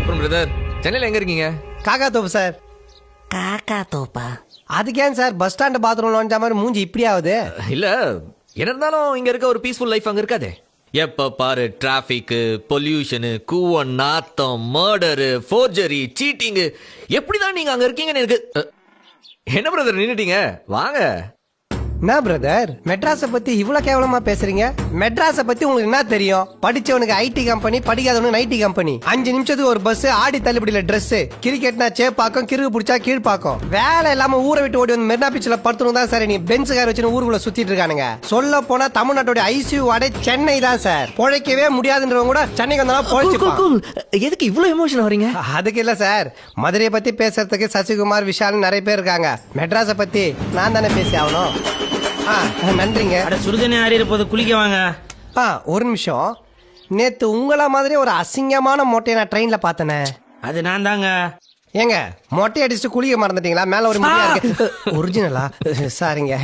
அப்புறம் பிரதர் சென்னையில எங்க இருக்கீங்க? காக்கா தோப்பு சார். காக்கா தோப்பா? அதுக்கேன் சார் பஸ் ஸ்டாண்ட் பாத்ரூம்ல வந்த மாதிரி மூஞ்சி இப்படி ஆகுது? இல்ல என்ன இருந்தாலும் இங்க இருக்க ஒரு பீஸ்ஃபுல் லைஃப் அங்க இருக்காதே. எப்ப பாரு டிராபிக், பொல்யூஷன், கூவம், நாத்தம், மர்டரு, ஃபோர்ஜரி, சீட்டிங். எப்படிதான் நீங்க அங்க இருக்கீங்கன்னு எனக்கு என்ன பிரதர் நின்னுட்டீங்க? வாங்க. என்ன பிரதர் மெட்ராஸை பத்தி இவ்வளவு கேவலமா பேசுறீங்க? மெட்ராஸை பத்தி உங்களுக்கு என்ன தெரியும்? படிச்சவனுக்கு ஐடி கம்பெனி, படிக்காதவனுக்கு ஐடி கம்பெனி. 5 நிமிஷத்துக்கு ஒரு பஸ், ஆடி தள்ளுபடியில Dress, கிரிக்கெட்னா சேப்பாக்கம், கிறுக்கு பிடிச்சா கீழ்பாக்கம். வேலை இல்லாம ஊரை விட்டு ஓடி வந்து மெரினா பீச்ல படுத்தணும் தான் சார். நீ பென்ஸ் கார் வச்சு ஊருக்குள்ள சுத்திட்டு இருக்கானுங்க. சொல்ல போனா தமிழ்நாட்டோட ஐசியூ வாடை சென்னை தான் சார். பொழைக்கவே முடியாதுன்றவங்க கூட சென்னைக்கு வந்தாலும் பொழைச்சுப்பான். எதுக்கு இவ்வளவு எமோஷன் வரீங்க? அதுக்கு இல்ல சார், மதுரையை பத்தி பேசுறதுக்கு சசிகுமார், விஷால் நிறைய பேர் இருக்காங்க. மெட்ராஸை பத்தி நான் தானே பேசி ஆகணும். நன்றிங்க. சுடுதண்ணி ஆறிற போது குளிக்க வாங்க. ஒரு நிமிஷம். நேத்து உங்கள மாதிரி ஒரு அசிங்கமான மொட்டையை நான் ட்ரெயின்ல பார்த்தனே. அது நான் தாங்க. ஏங்க மொட்டை அடிச்சுட்டு குளிக்க மறந்துட்டீங்களா? மேல ஒரு முடியா இருக்கு. ஒரிஜினலா? சாரிங்க.